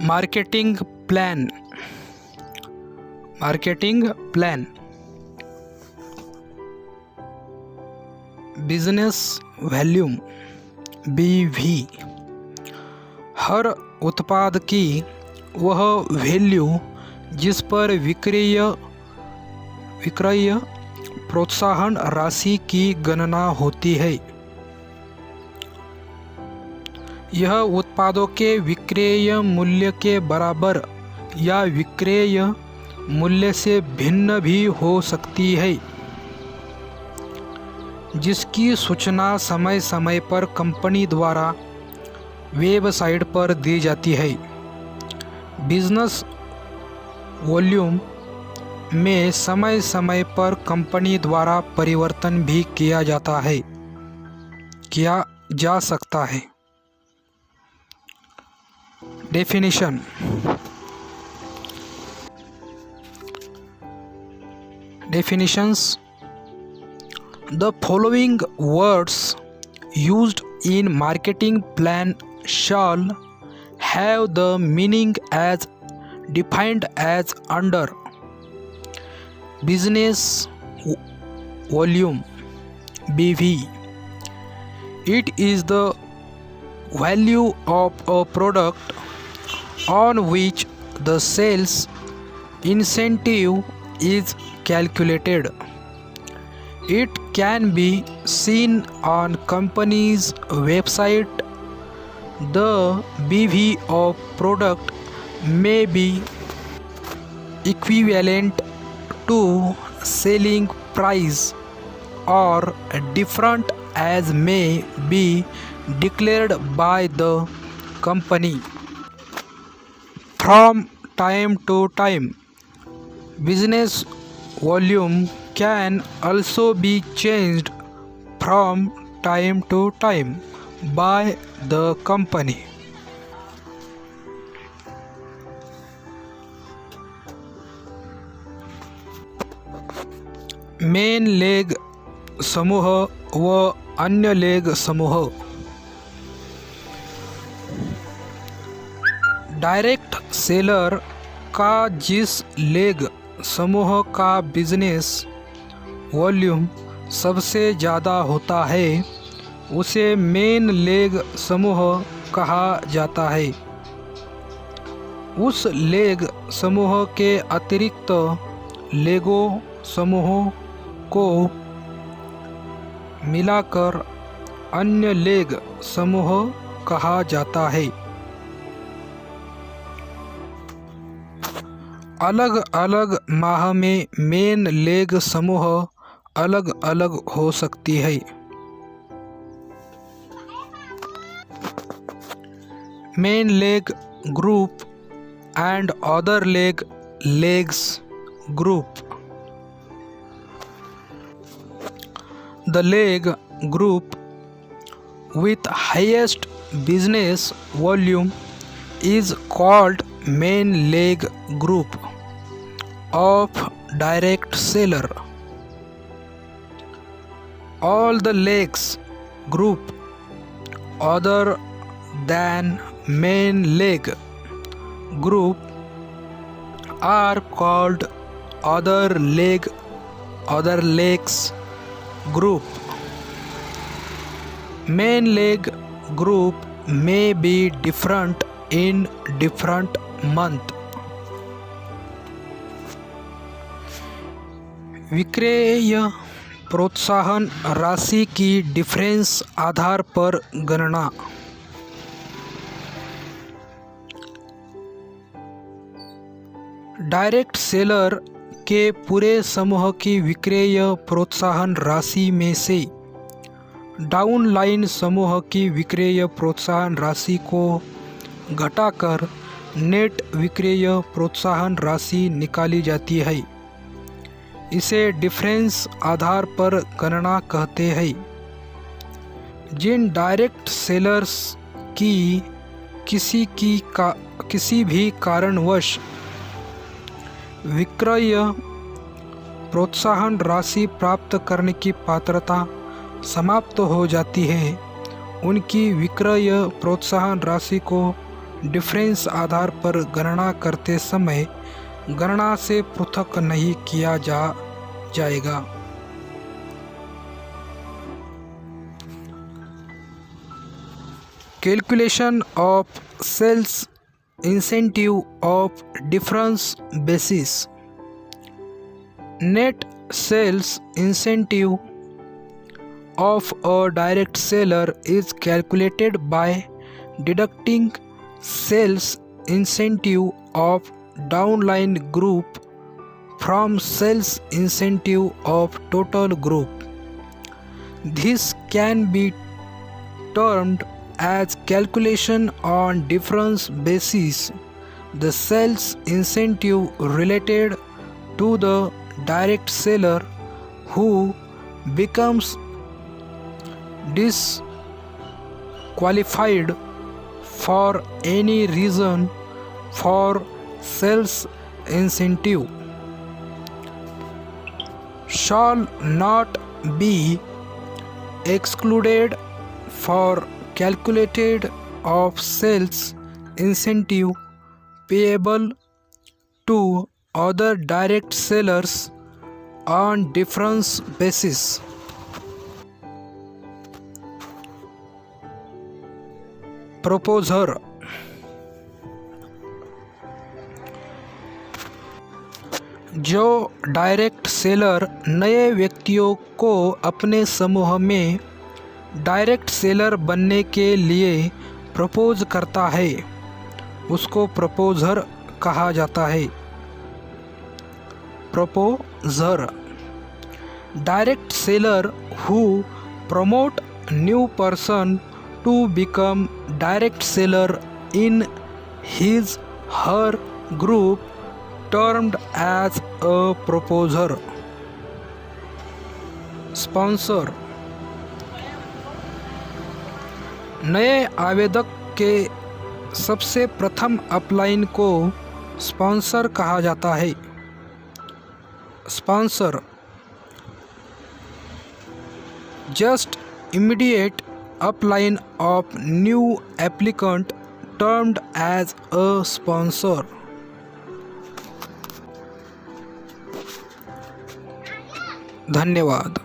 Marketing plan. Business volume BV। हर उत्पाद की वह वैल्यू जिस पर विक्रय प्रोत्साहन राशि की गणना होती है। यह उत्पादों के विक्रय मूल्य के बराबर या विक्रय मूल्य से भिन्न भी हो सकती है, जिसकी सूचना समय समय पर कंपनी द्वारा वेबसाइट पर दी जाती है। बिजनेस वॉल्यूम में समय समय पर कंपनी द्वारा परिवर्तन भी किया जा सकता है। Definition. Definitions. The following words used in marketing plan shall have the meaning as defined as under. Business volume BV. It is the value of a product on which the sales incentive is calculated. It can be seen on company's website. The BV of product may be equivalent to selling price or different as may be declared by the company. From time to time, business volume can also be changed from time to time by the company. Main leg समूह व अन्य leg समूह। Direct seller का जिस leg समूह का business volume सबसे ज़्यादा होता है उसे मेन लेग समूह कहा जाता है। उस लेग समूह के अतिरिक्त लेगो समूहों को मिलाकर अन्य लेग समूह कहा जाता है। अलग अलग माह में मेन लेग समूह अलग अलग हो सकती है। Main leg group and other legs group. The leg group with highest business volume is called main leg group of direct seller. All the legs group other than main leg group are called other legs group. Main leg group may be different in different month. विक्रय प्रोत्साहन राशि की difference आधार पर गणना। Direct seller के पूरे समूह की विक्रय प्रोत्साहन राशि में से डाउनलाइन समूह की विक्रय प्रोत्साहन राशि को घटाकर नेट विक्रय प्रोत्साहन राशि निकाली जाती है। इसे डिफरेंस आधार पर गणना कहते हैं। जिन डायरेक्ट सेलर्स की किसी भी कारणवश विक्रय प्रोत्साहन राशि प्राप्त करने की पात्रता समाप्त हो जाती है, उनकी विक्रय प्रोत्साहन राशि को डिफरेंस आधार पर गणना करते समय गणना से पृथक नहीं किया जाएगा। Calculation of sales incentive of difference basis. Net sales incentive of a direct seller is calculated by deducting sales incentive of downline group from sales incentive of total group. This can be termed as calculation on difference basis. The sales incentive related to the direct seller who becomes disqualified for any reason for sales incentive shall not be excluded for calculated of sales incentive payable to other direct sellers on difference basis. प्रोपोजर। जो direct seller नए व्यक्तियों को अपने समूह में direct seller बनने के लिए प्रपोज करता है उसको प्रपोजर कहा जाता है। Proposer. Direct seller who promote new person to become direct seller in his her group termed as a proposer. Sponsor। नए आवेदक के सबसे प्रथम अपलाइन को स्पॉन्सर कहा जाता है। Sponsor. Just immediate upline of new applicant termed as a sponsor. धन्यवाद।